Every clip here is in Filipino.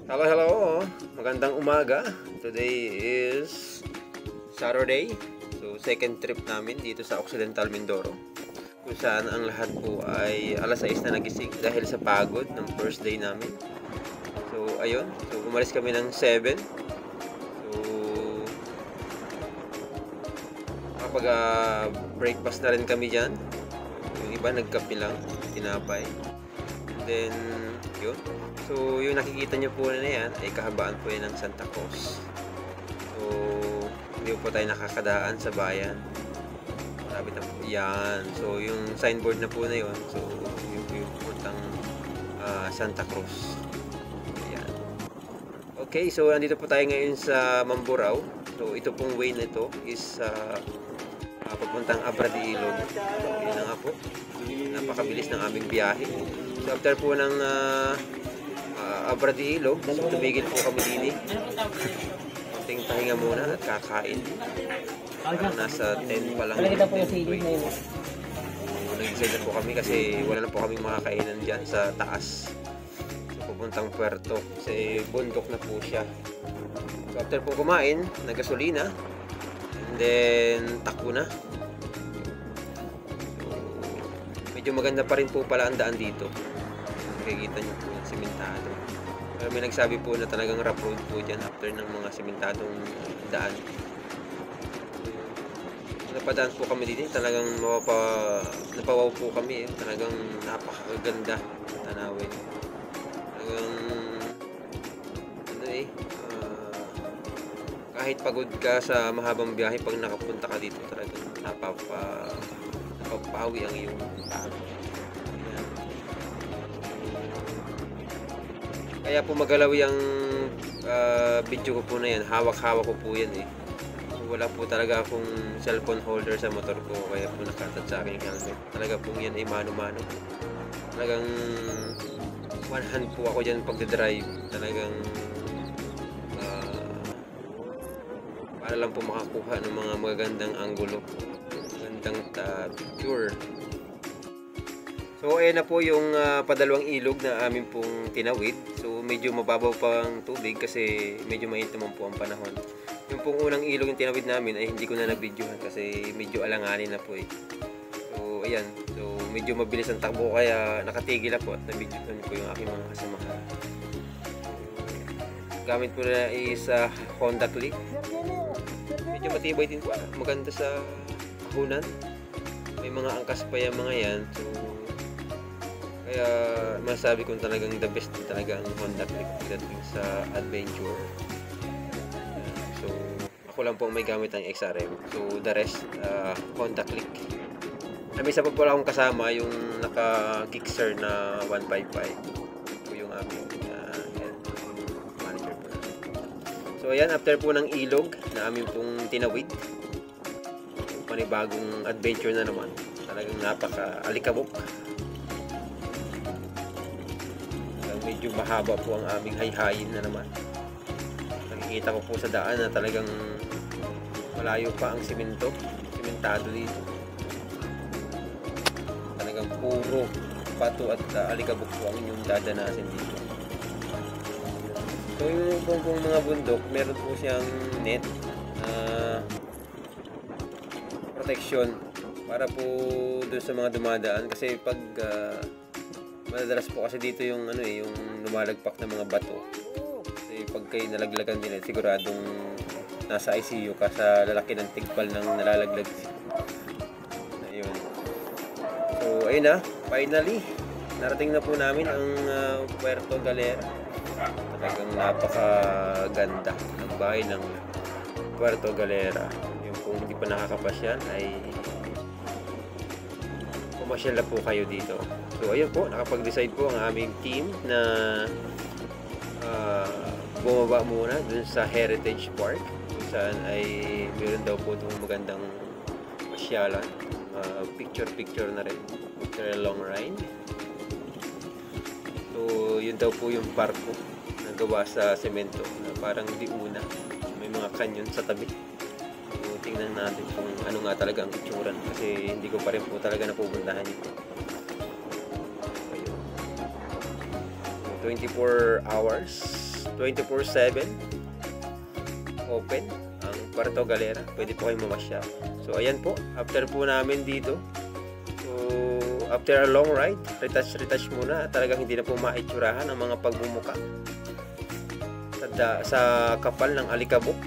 Hello, hello. Magandang umaga. Today is Saturday. So, second trip namin dito sa Occidental Mindoro. Kung saan ang lahat po ay alas 6 na nagising dahil sa pagod ng first day namin. So, ayun. So, umalis kami ng 7. So, kapag breakfast na rin kami dyan. Yung iba nagkape lang, tinapay. And then, yun. So, yung nakikita nyo po na yan ay kahabaan po yan ng Santa Cruz. So, hindi po tayo nakakadaan sa bayan. Marami na po yan. So, yung signboard na po na yun. So, yung puntang Santa Cruz. Ayan. Okay, so andito po tayo ngayon sa Mamburao. So, ito pong way na ito is papuntang Abra de Ilog. Yun na nga po. Napakabilis ng aming biyahe. So, after po ng Abra de Ilog, so tumigil po kami din. Konting pahinga muna at kakain. Nasa 10 pa lang. Nag-decide po kami kasi wala na po kami makakainan dyan sa taas. So, pupuntang Puerto. Kasi bundok na po siya. So, after po kumain, nagasolina. And then, takbo na. So, medyo maganda pa rin po pala ang daan dito. Makikita nyo po yung simentado. Pero may nagsabi po na talagang rough road po dyan after ng mga simentadong daan. Napadaan po kami dito, talagang napawaw po kami. Talagang napakaganda tanawin. Talagang kahit pagod ka sa mahabang biyahe, pag nakapunta ka dito talagang napapawi ang iyong pagod. Kaya po magalaw yung video ko po na yan. Hawak-hawak ko po yan eh. Wala po talaga akong cellphone holder sa motor ko. Kaya po nakatat sa aking helmet. Talaga po yan ay mano-mano. Talagang one hand po ako dyan pagdadrive. Talagang para lang po makakuha ng mga magagandang angulo. Magandang picture. So ayan na po yung padalawang ilog na amin pong tinawid. So medyo mababaw pang tubig kasi medyo mainit naman po ang panahon. Yung pong unang ilog yung tinawid namin ay hindi ko na nabidyohan kasi medyo alanganin na po eh. So ayan, so medyo mabilis ang takbo kaya nakatigil na po at nabidyohan ko yung aking mga kasamahan. Gamit po na is Honda Click. Medyo matibay din po, maganda sa kahunan. May mga angkas pa yung mga yan. So kaya masabi kong talagang the best din talaga ang Honda Click dating sa adventure. So ako lang po may gamit ang XRM. So the rest Honda Click. May isa pa pala akong kasama yung naka Gixxer na 155. So yung aming manager po na. So ayan, after po ng ilog na aming pong tinawid, panibagong adventure na naman. Talagang napaka-alikabok. Medyo mahaba po ang aming hayhayin na naman. Nakikita ko po sa daan na talagang malayo pa ang simentado dito. Talagang puro bato at alikabok po ang inyong dadanasin dito. So yung pong mga bundok, meron po siyang net na protection para po doon sa mga dumadaan kasi pag madalas po kasi dito yung yung lumalagpak na mga bato. Kasi pag kayo nalaglagan din siguradong nasa ICU ka sa lalaki ng tigpal ng nalalaglag. Ayun. So ayun na, finally narating na po namin ang Puerto Galera. Talagang napakaganda ng bahay ng Puerto Galera. Yung kung hindi pa nakakapasyal ay pumasyal na po kayo dito. So ayun po, nakapag-decide po ang aming team na bumaba muna dun sa Heritage Park kung saan ay meron daw po itong magandang pasyalan, picture na rin after a long ride. So yun daw po yung barko na gawa sa semento na parang diuna, may mga kanyon sa tabi. So tingnan natin kung ano nga talaga ang itsura kasi hindi ko pa rin po talaga napupuntahan ito. 24 hours, 24/7 open ang Puerto Galera. Pwede po kayo mamasyal. So ayan po, after po namin dito, so after a long ride, retouch muna. Talagang hindi na po maitsurahan ang mga pagmumuka sa kapal ng alikabok.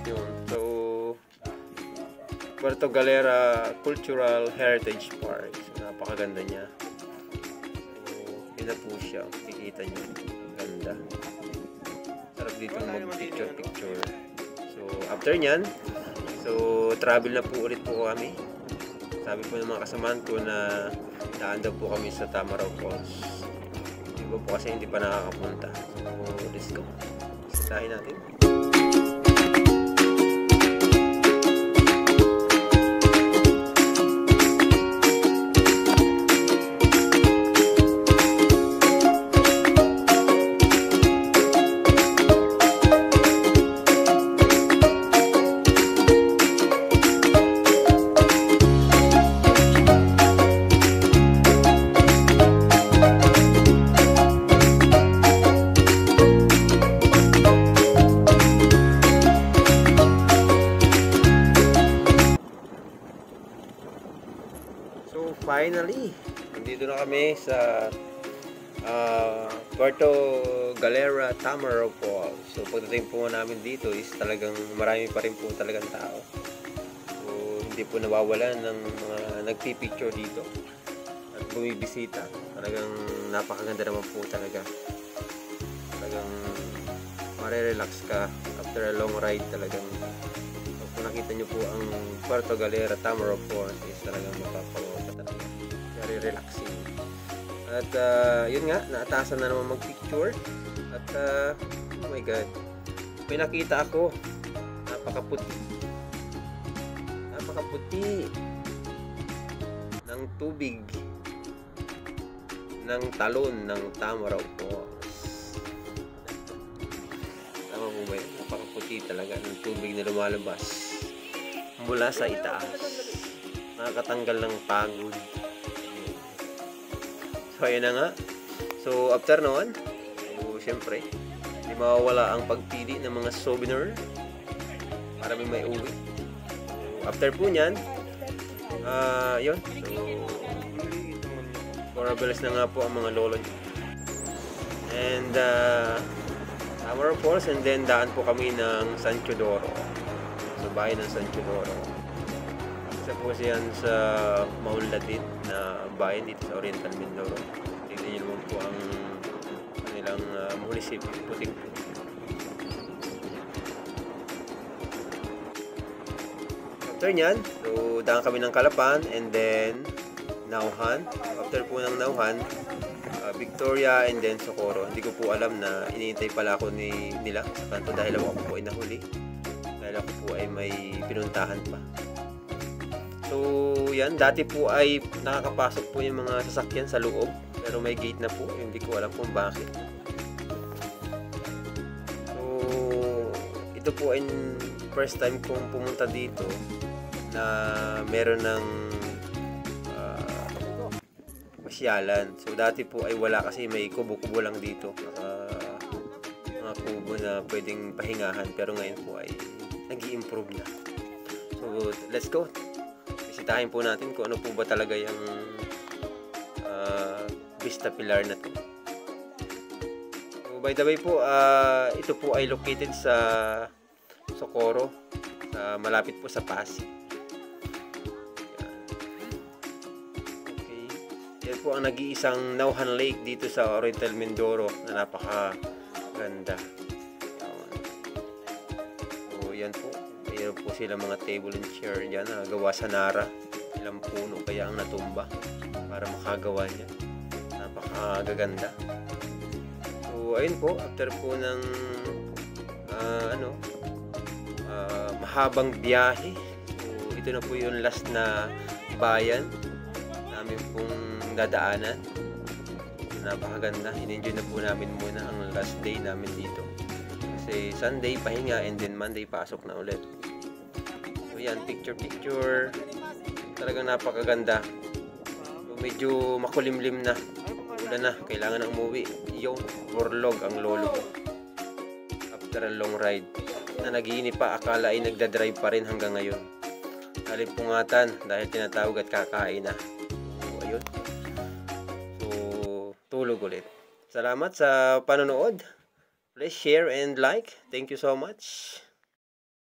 Yun. So Puerto Galera Cultural Heritage Park. So, napakaganda niya. So, yun na po siya. Kikita nyo. Ganda. Sarap dito mag-picture. So, after nyan, so, travel na po ulit po kami. Sabi po ng mga kasamahan ko na daan daw po kami sa Tamaraw Falls. Iba po kasi hindi pa nakakapunta. So, let's go. Sitahin natin. Finally, nandito na kami sa Puerto Galera Tamaraw Falls. So pagdating po namin dito is talagang marami pa rin po talagang tao. So hindi po nawawalan ng mga nagpipicture dito at bumibisita. Talagang napakaganda naman po talaga. Talagang marerelax ka after a long ride talagang. Kung nakita nyo po ang Puerto Galera Tamaraw Falls is talagang mapapawaw ka talaga. Very relaxing. At yun nga, naatasan na naman mag-picture. At oh my god, may nakita ako. Napakaputi. Napakaputi ng tubig ng talon ng Tamaraw Falls. Tama mo ba yun? Napakaputi talaga ng tubig na lumalabas mula sa itaas. Nakakatanggal ng pagod. So ayan na nga. So after noon, so syempre hindi mawawala ang pagpili ng mga souvenir para may uwi. So after po nyan, yun. So marabilis na nga po ang mga lolo nyo. And Tamaraw Falls, and then daan po kami ng San Teodoro. So bahay ng San Teodoro. Isa po siyan sa Mauladit na bayan dito sa Oriental Mindoro. Tignan nyo naman po ang kanilang munisipyo, puting-puting. After nyan, so daan kami ng Calapan, and then Nauhan. After po ng Nauhan, Victoria, and then Socorro. Hindi ko po alam na iniintay pala ako nila sa kanto dahil ako po ay nahuli. Dahil ako po ay may pinuntahan pa. So yan, dati po ay nakakapasok po yung mga sasakyan sa loob. Pero may gate na po, hindi ko alam kung bakit. So ito po ay first time kong pumunta dito na meron ng masyalan. So dati po ay wala kasi may kubo-kubo lang dito. Mga kubo na pwedeng pahingahan, pero ngayon po ay nag-i-improve na. So let's go. Bisitahin po natin kung ano po ba talaga yung Vista Pilar na to. So by the way po, ito po ay located sa Socorro, malapit po sa Pasig. Yan po ang nag-iisang Nauhan Lake dito sa Oriental Mindoro na napakaganda. So yan po, mayroon po sila mga table and chair dyan na gawa sa Nara. Ilang puno kaya ang natumba para makagawa niya. Napakagaganda. So ayun po, after po ng mahabang biyahe, so ito na po yung last na bayan namin pong dadaanan. Napakaganda. In-enjoy na po namin muna ang last day namin dito. Kasi Sunday pahinga, and then Monday pasok na ulit. So yan, picture. Talagang napakaganda. So medyo makulimlim na. Pagod na, kailangan na umuwi. Yung Borlog ang lolo ko. After a long ride. Na nagiinip pa, akala ay nagdadrive pa rin hanggang ngayon. Nalimpungatan dahil tinatawag at kakain na. So, ayun. So, tulog ulit. Salamat sa panonood. Please share and like. Thank you so much.